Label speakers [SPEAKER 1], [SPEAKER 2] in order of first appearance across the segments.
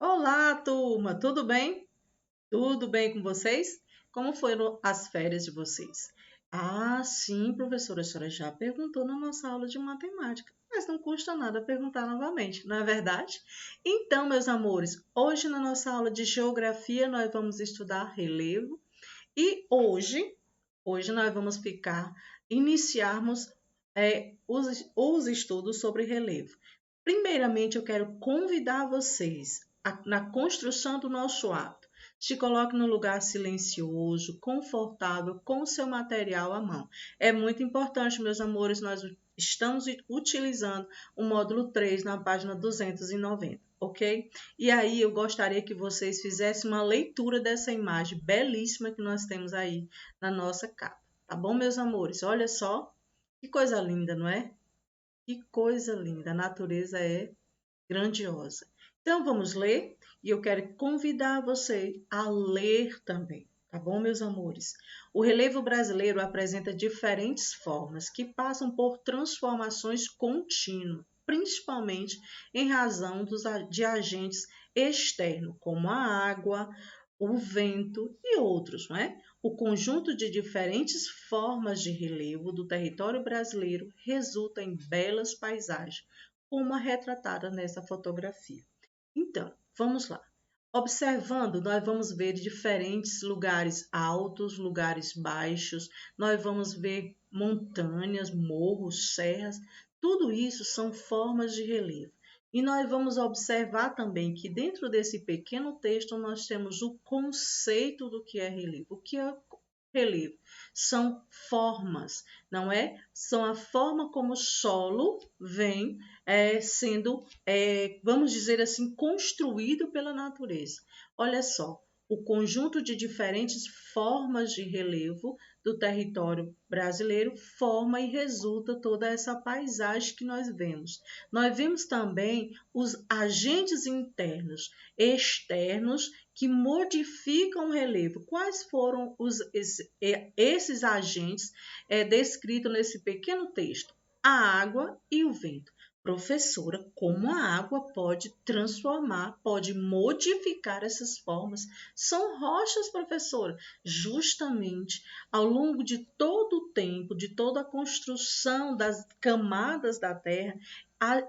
[SPEAKER 1] Olá, turma, tudo bem? Tudo bem com vocês? Como foram as férias de vocês? Ah, sim, professora, a senhora já perguntou na nossa aula de matemática, mas não custa nada perguntar novamente, não é verdade? Então, meus amores, hoje na nossa aula de geografia nós vamos estudar relevo e hoje nós vamos iniciarmos os estudos sobre relevo. Primeiramente, eu quero convidar vocês na construção do nosso ato. Se coloque num lugar silencioso, confortável, com o seu material à mão. É muito importante, meus amores, nós estamos utilizando o módulo 3 na página 290, ok? E aí eu gostaria que vocês fizessem uma leitura dessa imagem belíssima que nós temos aí na nossa capa. Tá bom, meus amores? Olha só, que coisa linda, não é? Que coisa linda, a natureza é grandiosa. Então vamos ler e eu quero convidar você a ler também, tá bom, meus amores? O relevo brasileiro apresenta diferentes formas que passam por transformações contínuas, principalmente em razão de agentes externos, como a água, o vento e outros, não é? O conjunto de diferentes formas de relevo do território brasileiro resulta em belas paisagens, como a retratada nessa fotografia. Então, vamos lá. Observando, nós vamos ver diferentes lugares altos, lugares baixos, nós vamos ver montanhas, morros, serras, tudo isso são formas de relevo. E nós vamos observar também que dentro desse pequeno texto nós temos o conceito do que é relevo. O que é relevo? São formas, não é? São a forma como o solo vem sendo, vamos dizer assim, construído pela natureza. Olha só, o conjunto de diferentes formas de relevo do território brasileiro forma e resulta toda essa paisagem que nós vemos. Nós vemos também os agentes internos, externos, que modificam o relevo. Quais foram esses agentes descritos nesse pequeno texto? A água e o vento. Professora, como a água pode transformar, pode modificar essas formas? São rochas, professora. Justamente ao longo de todo o tempo, de toda a construção das camadas da Terra,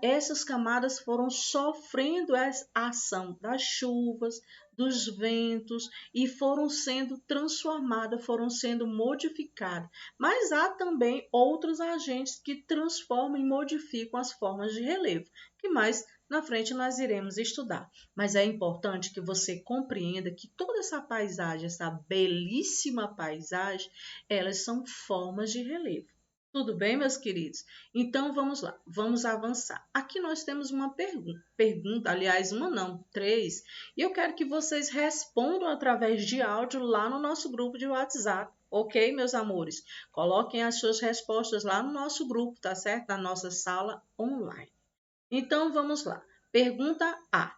[SPEAKER 1] essas camadas foram sofrendo a ação das chuvas, dos ventos e foram sendo transformadas, foram sendo modificadas. Mas há também outros agentes que transformam e modificam as formas de relevo, que mais na frente nós iremos estudar. Mas é importante que você compreenda que toda essa paisagem, essa belíssima paisagem, elas são formas de relevo. Tudo bem, meus queridos? Então vamos lá, vamos avançar. Aqui nós temos uma pergunta, aliás, uma não, três, e eu quero que vocês respondam através de áudio lá no nosso grupo de WhatsApp. Ok, meus amores? Coloquem as suas respostas lá no nosso grupo, tá certo? Na nossa sala online. Então vamos lá. Pergunta A.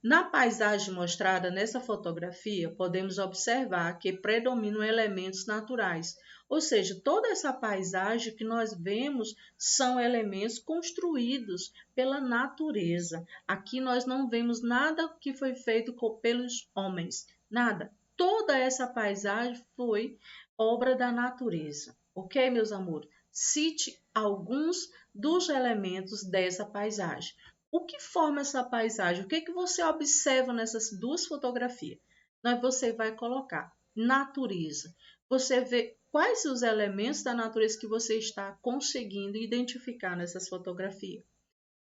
[SPEAKER 1] Na paisagem mostrada nessa fotografia, podemos observar que predominam elementos naturais, ou seja, toda essa paisagem que nós vemos são elementos construídos pela natureza. Aqui nós não vemos nada que foi feito pelos homens, nada. Toda essa paisagem foi obra da natureza. Ok, meus amores? Cite alguns dos elementos dessa paisagem. O que forma essa paisagem? O que você observa nessas duas fotografias? Você vai colocar natureza. Você vê quais os elementos da natureza que você está conseguindo identificar nessas fotografias.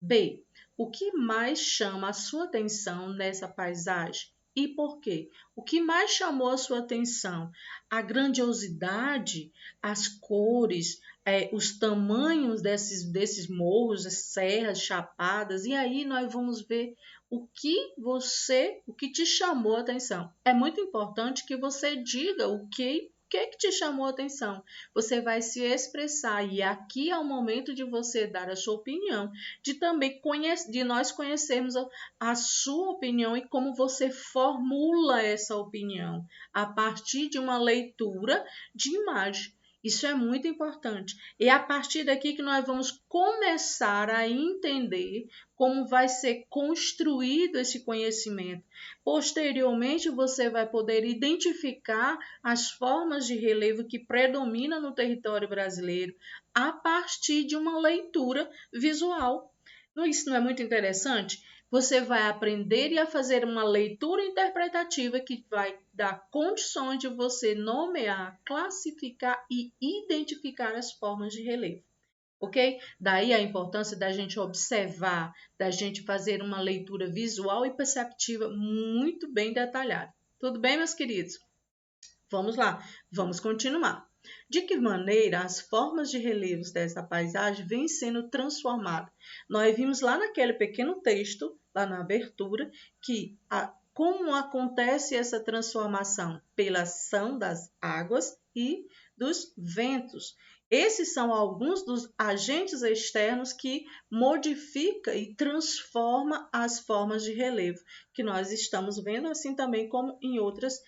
[SPEAKER 1] B. O que mais chama a sua atenção nessa paisagem? E por quê? O que mais chamou a sua atenção? A grandiosidade, as cores, os tamanhos desses morros, as serras, chapadas. E aí nós vamos ver o que te chamou a atenção. É muito importante que você diga o que te chamou a atenção. Você vai se expressar e aqui é o momento de você dar a sua opinião, de nós conhecermos a sua opinião e como você formula essa opinião a partir de uma leitura de imagem. Isso é muito importante. E é a partir daqui que nós vamos começar a entender como vai ser construído esse conhecimento. Posteriormente, você vai poder identificar as formas de relevo que predominam no território brasileiro a partir de uma leitura visual. Isso não é muito interessante? Você vai aprender e a fazer uma leitura interpretativa que vai dar condições de você nomear, classificar e identificar as formas de relevo, ok? Daí a importância da gente observar, da gente fazer uma leitura visual e perceptiva muito bem detalhada. Tudo bem, meus queridos? Vamos lá, vamos continuar. De que maneira as formas de relevos dessa paisagem vêm sendo transformadas? Nós vimos lá naquele pequeno texto, lá na abertura, que como acontece essa transformação pela ação das águas e dos ventos. Esses são alguns dos agentes externos que modifica e transforma as formas de relevo, que nós estamos vendo assim também como em outros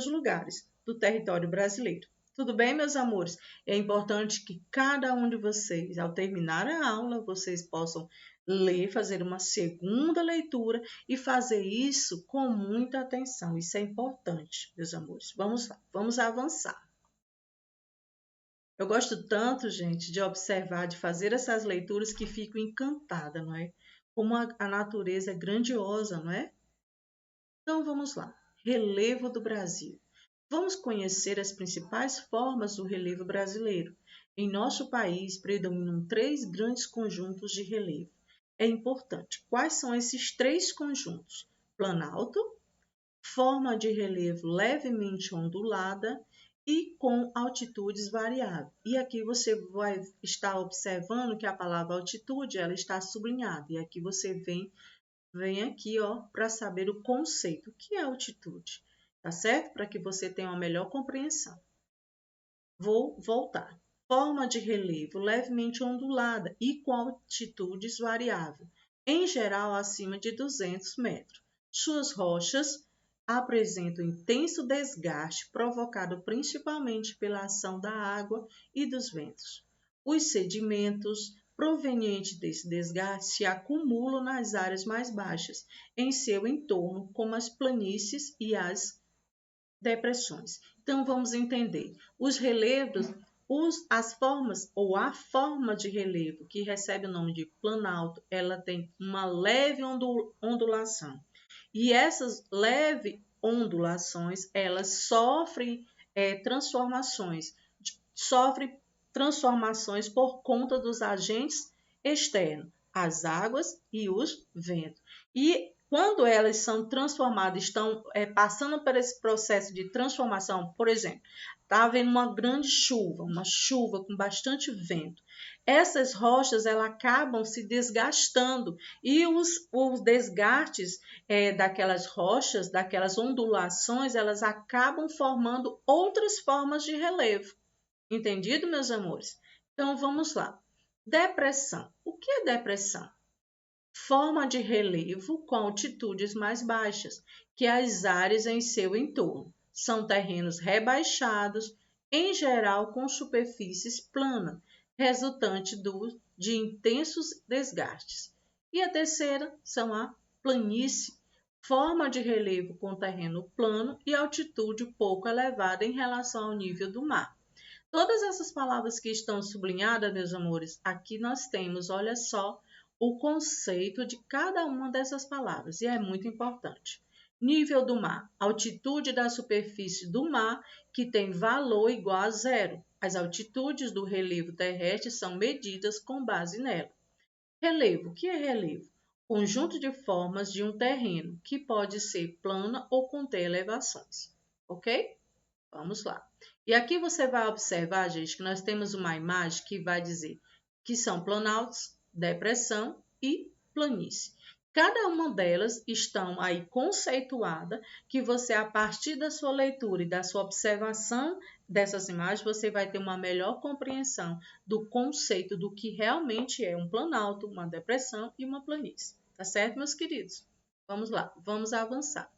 [SPEAKER 1] lugares do território brasileiro. Tudo bem, meus amores? É importante que cada um de vocês, ao terminar a aula, vocês possam ler, fazer uma segunda leitura e fazer isso com muita atenção. Isso é importante, meus amores. Vamos lá, vamos avançar. Eu gosto tanto, gente, de observar, de fazer essas leituras que fico encantada, não é? Como a natureza é grandiosa, não é? Então vamos lá. Relevo do Brasil. Vamos conhecer as principais formas do relevo brasileiro. Em nosso país predominam 3 grandes conjuntos de relevo. É importante. Quais são esses 3 conjuntos? Planalto, forma de relevo levemente ondulada e com altitudes variáveis. E aqui você vai estar observando que a palavra altitude ela está sublinhada. E aqui você vem aqui, ó, para saber o conceito. O que é altitude? Tá certo? Para que você tenha uma melhor compreensão. Vou voltar. Forma de relevo levemente ondulada e com altitudes variáveis, em geral acima de 200 metros. Suas rochas apresentam intenso desgaste provocado principalmente pela ação da água e dos ventos. Os sedimentos provenientes desse desgaste se acumulam nas áreas mais baixas, em seu entorno, como as planícies e as depressões. Então, vamos entender. Os relevos, as formas ou a forma de relevo que recebe o nome de planalto, ela tem uma leve ondulação. E essas leves ondulações, elas sofrem transformações por conta dos agentes externos, as águas e os ventos. E quando elas são transformadas, estão passando por esse processo de transformação, por exemplo, está havendo uma grande chuva, uma chuva com bastante vento. Essas rochas elas acabam se desgastando e os desgastes daquelas rochas, daquelas ondulações, elas acabam formando outras formas de relevo. Entendido, meus amores? Então, vamos lá. Depressão. O que é depressão? Forma de relevo com altitudes mais baixas que as áreas em seu entorno. São terrenos rebaixados, em geral com superfícies planas, resultante de intensos desgastes. E a terceira são a planície, forma de relevo com terreno plano e altitude pouco elevada em relação ao nível do mar. Todas essas palavras que estão sublinhadas, meus amores, aqui nós temos, olha só, o conceito de cada uma dessas palavras, e é muito importante. Nível do mar, altitude da superfície do mar que tem valor igual a zero. As altitudes do relevo terrestre são medidas com base nela. Relevo, o que é relevo? Conjunto de formas de um terreno que pode ser plana ou conter elevações, ok? Vamos lá. E aqui você vai observar, gente, que nós temos uma imagem que vai dizer que são planaltos, depressão e planície. Cada uma delas estão aí conceituada que você, a partir da sua leitura e da sua observação dessas imagens, você vai ter uma melhor compreensão do conceito do que realmente é um planalto, uma depressão e uma planície. Tá certo, meus queridos? Vamos lá, vamos avançar.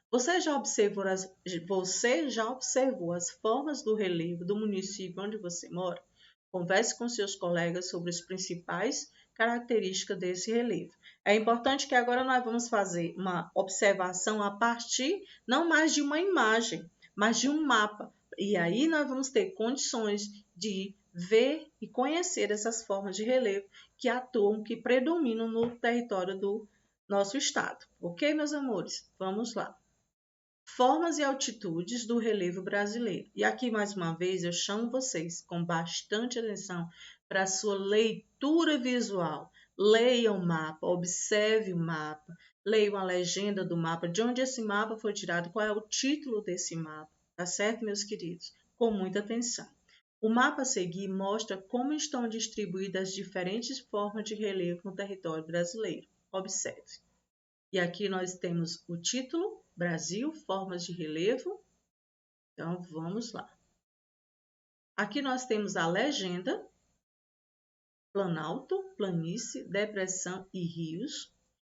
[SPEAKER 1] Você já observou as formas do relevo do município onde você mora? Converse com seus colegas sobre as principais características desse relevo. É importante que agora nós vamos fazer uma observação a partir não mais de uma imagem, mas de um mapa. E aí nós vamos ter condições de ver e conhecer essas formas de relevo que atuam, que predominam no território do nosso estado. Ok, meus amores? Vamos lá. Formas e altitudes do relevo brasileiro. E aqui, mais uma vez, eu chamo vocês com bastante atenção para a sua leitura visual. Leia o mapa, observe o mapa, leia a legenda do mapa, de onde esse mapa foi tirado, qual é o título desse mapa, tá certo, meus queridos? Com muita atenção. O mapa a seguir mostra como estão distribuídas as diferentes formas de relevo no território brasileiro. Observe. E aqui nós temos o título, Brasil, formas de relevo. Então, vamos lá. Aqui nós temos a legenda, Planalto, planície, depressão e rios.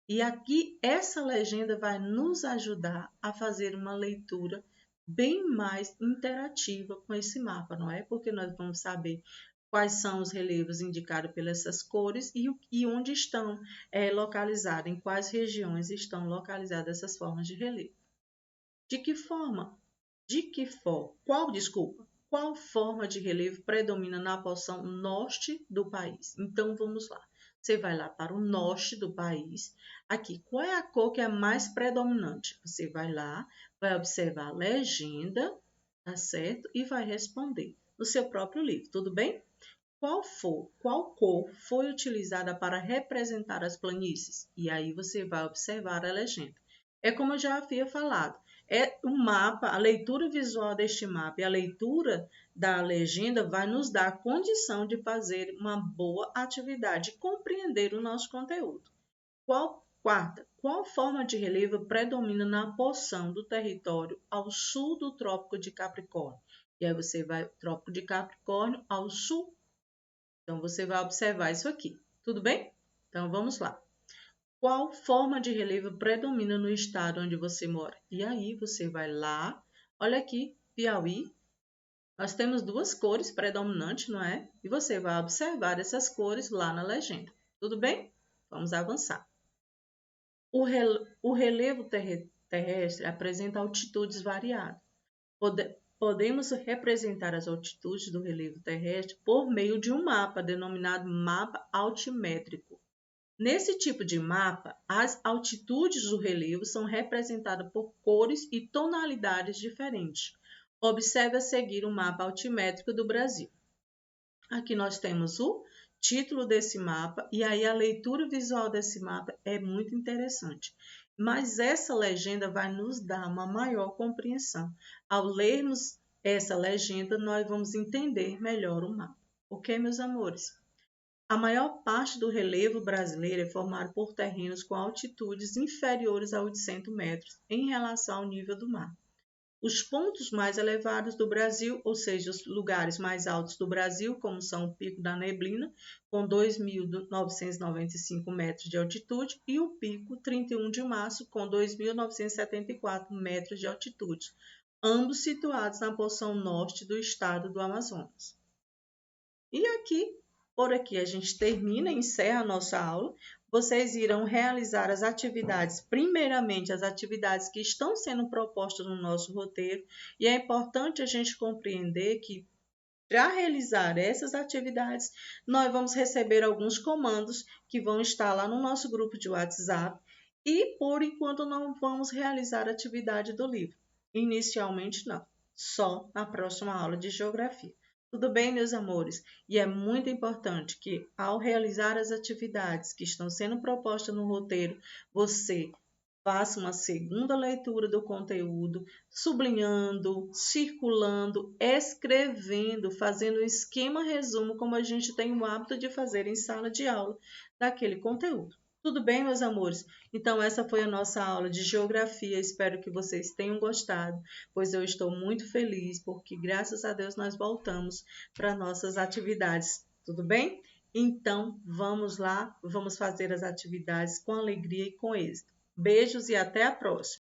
[SPEAKER 1] E aqui essa legenda vai nos ajudar a fazer uma leitura bem mais interativa com esse mapa, não é? Porque nós vamos saber quais são os relevos indicados pelas essas cores e onde estão localizados, em quais regiões estão localizadas essas formas de relevo. De que forma? Qual forma de relevo predomina na porção norte do país? Então, vamos lá. Você vai lá para o norte do país. Aqui, qual é a cor que é mais predominante? Você vai lá, vai observar a legenda, tá certo? E vai responder no seu próprio livro, tudo bem? Qual cor foi utilizada para representar as planícies? E aí você vai observar a legenda. É como eu já havia falado, é o mapa, a leitura visual deste mapa e a leitura da legenda vai nos dar a condição de fazer uma boa atividade e compreender o nosso conteúdo. Qual forma de relevo predomina na porção do território ao sul do Trópico de Capricórnio? E aí você vai, Trópico de Capricórnio ao sul. Então, você vai observar isso aqui, tudo bem? Então, vamos lá. Qual forma de relevo predomina no estado onde você mora? E aí, você vai lá, olha aqui, Piauí. Nós temos duas cores predominantes, não é? E você vai observar essas cores lá na legenda, tudo bem? Vamos avançar. O relevo terrestre apresenta altitudes variadas. Podemos representar as altitudes do relevo terrestre por meio de um mapa denominado mapa altimétrico. Nesse tipo de mapa, as altitudes do relevo são representadas por cores e tonalidades diferentes. Observe a seguir o mapa altimétrico do Brasil. Aqui nós temos o título desse mapa e aí a leitura visual desse mapa é muito interessante. Mas essa legenda vai nos dar uma maior compreensão. Ao lermos essa legenda, nós vamos entender melhor o mapa. Ok, meus amores? A maior parte do relevo brasileiro é formado por terrenos com altitudes inferiores a 800 metros em relação ao nível do mar. Os pontos mais elevados do Brasil, ou seja, os lugares mais altos do Brasil, como são o Pico da Neblina, com 2.995 metros de altitude, e o Pico 31 de Março, com 2.974 metros de altitude, ambos situados na porção norte do estado do Amazonas. E por aqui a gente termina e encerra a nossa aula. Vocês irão realizar as atividades, primeiramente as atividades que estão sendo propostas no nosso roteiro, e é importante a gente compreender que para realizar essas atividades, nós vamos receber alguns comandos que vão estar lá no nosso grupo de WhatsApp e, por enquanto, não vamos realizar a atividade do livro. Inicialmente, não, só na próxima aula de Geografia. Tudo bem, meus amores? E é muito importante que, ao realizar as atividades que estão sendo propostas no roteiro, você faça uma segunda leitura do conteúdo, sublinhando, circulando, escrevendo, fazendo um esquema resumo, como a gente tem o hábito de fazer em sala de aula, daquele conteúdo. Tudo bem, meus amores? Então, essa foi a nossa aula de Geografia. Espero que vocês tenham gostado, pois eu estou muito feliz, porque graças a Deus nós voltamos para nossas atividades. Tudo bem? Então, vamos lá, vamos fazer as atividades com alegria e com êxito. Beijos e até a próxima!